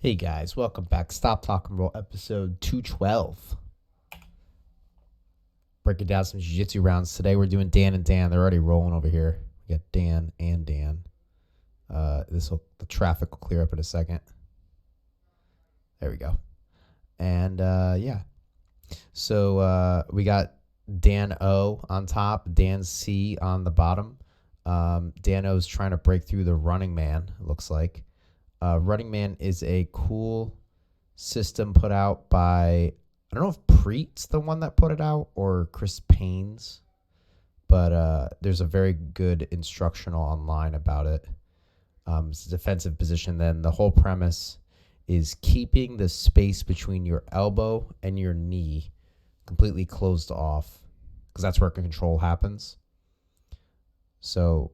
Hey guys, welcome back. Stop Talk and Roll episode 212. Breaking down some jiu-jitsu rounds. Today we're doing Dan and Dan. They're already rolling over here. We got Dan and Dan. The traffic will clear up in a second. There we go. And yeah. So we got Dan O on top, Dan C on the bottom. Dan O's trying to break through the Running Man, it looks like. Running Man is a cool system put out by, I don't know if Preet's the one that put it out or Chris Payne's, but there's a very good instructional online about it. It's a defensive position. Then the whole premise is keeping the space between your elbow and your knee completely closed off, because that's where control happens. So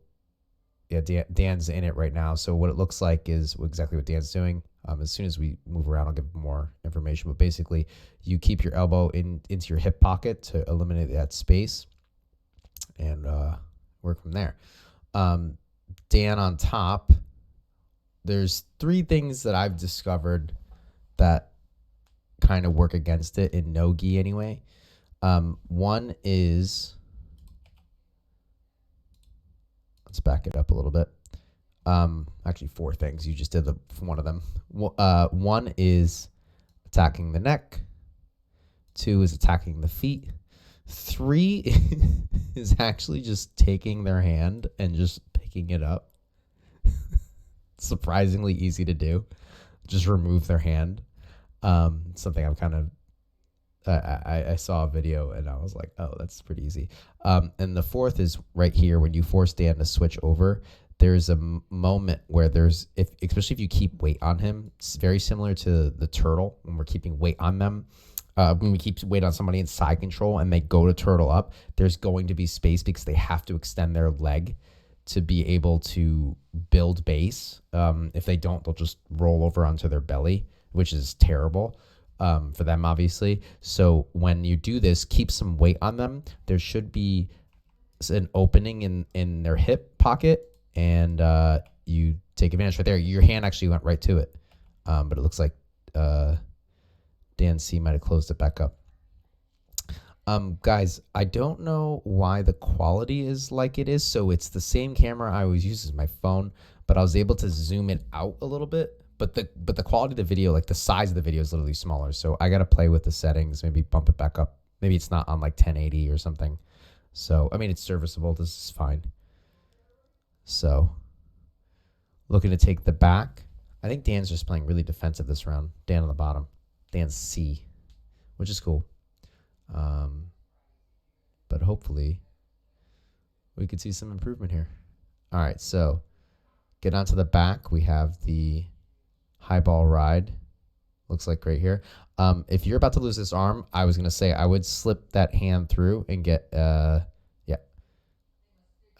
yeah, Dan's in it right now. So what it looks like is exactly what Dan's doing. As soon as we move around, I'll give more information. But basically, you keep your elbow into your hip pocket to eliminate that space and work from there. Dan on top, there's three things that I've discovered that kind of work against it in no-gi anyway. One is... Let's back it up a little bit. Actually, four things. You just did one of them. One is attacking the neck. Two is attacking the feet. Three is actually just taking their hand and just picking it up. Surprisingly easy to do. Just remove their hand. Something I'm kind of... I saw a video and I was like, oh, that's pretty easy. And the fourth is right here. When you force Dan to switch over, there's a moment where especially if you keep weight on him, it's very similar to the turtle when we're keeping weight on them. When we keep weight on somebody in side control and they go to turtle up, there's going to be space because they have to extend their leg to be able to build base. If they don't, they'll just roll over onto their belly, which is terrible. For them, obviously. So when you do this, keep some weight on them. There should be an opening in their hip pocket, and you take advantage right there. Your hand actually went right to it, but it looks like Dan C might have closed it back up. Guys, I don't know why the quality is like it is. So it's the same camera I always use as my phone, but I was able to zoom it out a little bit. But the quality of the video, like the size of the video is literally smaller. So I got to play with the settings, maybe bump it back up. Maybe it's not on like 1080 or something. So, I mean, it's serviceable. This is fine. So, looking to take the back. I think Dan's just playing really defensive this round. Dan on the bottom. Dan's C, which is cool. But hopefully we could see some improvement here. All right, so get onto the back. We have the high ball ride, looks like right here. If you're about to lose this arm, I was gonna say I would slip that hand through and get yeah.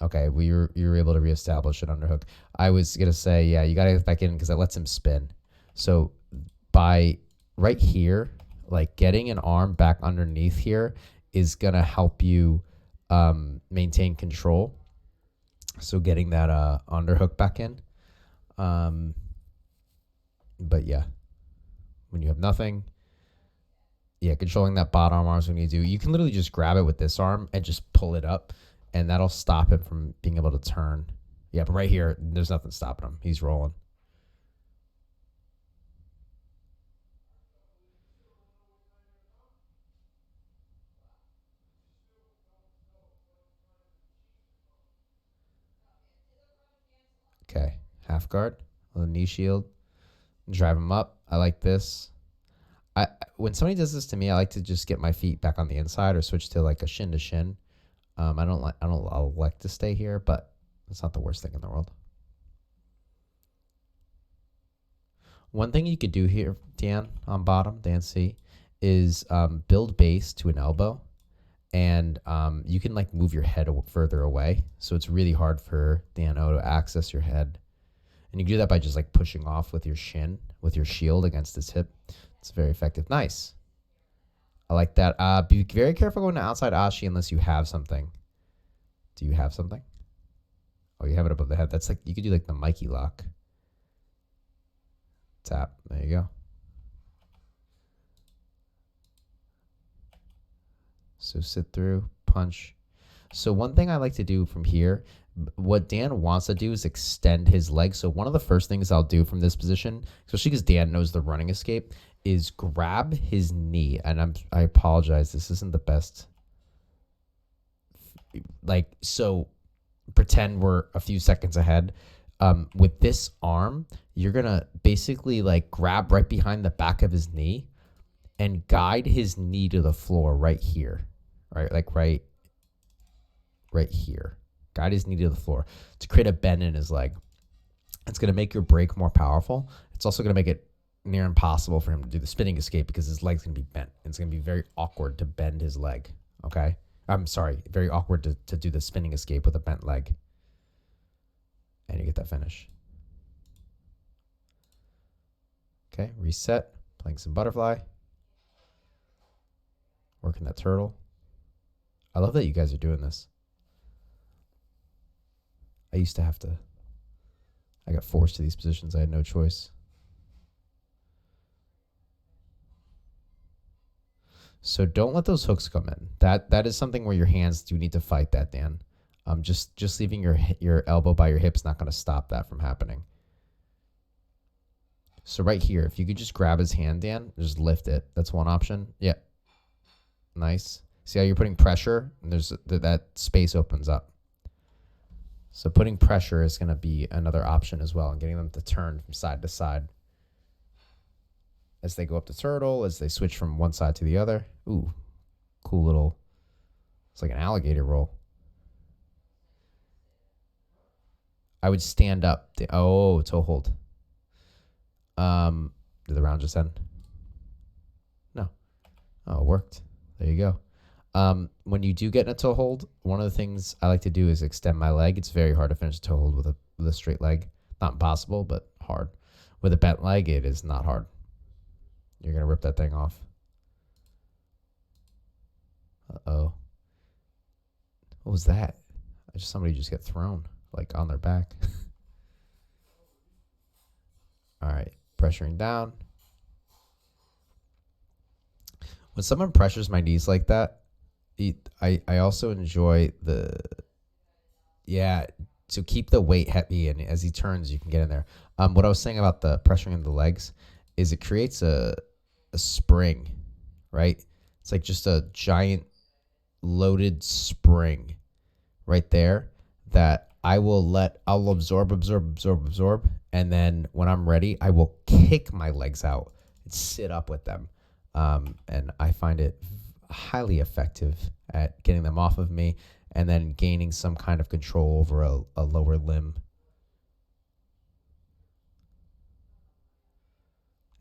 Okay, you were able to reestablish an underhook. I was gonna say, yeah, you gotta get back in because that lets him spin. So by right here, like getting an arm back underneath here is gonna help you maintain control. So getting that underhook back in. But yeah, when you have nothing, yeah, controlling that bottom arm is what you do. You can literally just grab it with this arm and just pull it up, and that'll stop him from being able to turn. Yeah, but right here, there's nothing stopping him. He's rolling. Okay, half guard, a knee shield, drive him up. I like this. When somebody does this to me, I like to just get my feet back on the inside or switch to like a shin to shin. I like to stay here, but it's not the worst thing in the world. One thing you could do here, Dan on bottom, Dan C, is build base to an elbow, and you can like move your head further away, so it's really hard for Dan O to access your head. And you can do that by just like pushing off with your shin, with your shield against his hip. It's very effective. Nice. I like that. Be very careful going to outside ashi unless you have something. Do you have something? Oh, you have it above the head. That's like, you could do like the Mikey lock. Tap. There you go. So sit through, punch. So one thing I like to do from here, what Dan wants to do is extend his leg. So one of the first things I'll do from this position, especially because Dan knows the running escape, is grab his knee. And I apologize, this isn't the best. Like, so pretend we're a few seconds ahead. With this arm, you're gonna basically like grab right behind the back of his knee and guide his knee to the floor right here. Right, like right here. Guide his knee to the floor to create a bend in his leg. It's going to make your break more powerful. It's also going to make it near impossible for him to do the spinning escape because his leg's going to be bent. It's going to be very awkward to bend his leg. Okay? I'm sorry. Very awkward to do the spinning escape with a bent leg. And you get that finish. Okay, reset. Playing some butterfly. Working that turtle. I love that you guys are doing this. I used to have to. I got forced to these positions. I had no choice. So don't let those hooks come in. That is something where your hands do need to fight that, Dan. Just leaving your elbow by your hip's not going to stop that from happening. So right here, if you could just grab his hand, Dan, just lift it. That's one option. Yeah. Nice. See how you're putting pressure? And there's that space opens up. So putting pressure is going to be another option as well, and getting them to turn from side to side as they go up the turtle, as they switch from one side to the other. Ooh, cool little. It's like an alligator roll. I would stand up. Oh, toe hold. Did the round just end? No. Oh, it worked. There you go. When you do get in a toe hold, one of the things I like to do is extend my leg. It's very hard to finish a toe hold with a straight leg. Not impossible, but hard. With a bent leg, it is not hard. You're going to rip that thing off. Uh-oh. What was that? Somebody just get thrown, like on their back. All right, pressuring down. When someone pressures my knees like that, I also enjoy to keep the weight heavy, and as he turns, you can get in there. What I was saying about the pressuring in the legs is it creates a spring, right? It's like just a giant loaded spring right there that I'll absorb, and then when I'm ready, I will kick my legs out and sit up with them. And I find it highly effective at getting them off of me and then gaining some kind of control over a lower limb.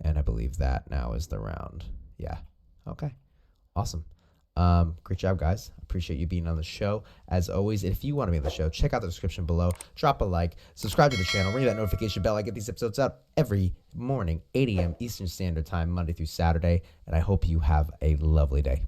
And I believe that now is the round. Yeah. Okay. Awesome. Great job, guys. Appreciate you being on the show. As always, if you want to be on the show, check out the description below. Drop a like. Subscribe to the channel. Ring that notification bell. I get these episodes out every morning, 8 a.m. Eastern Standard Time, Monday through Saturday. And I hope you have a lovely day.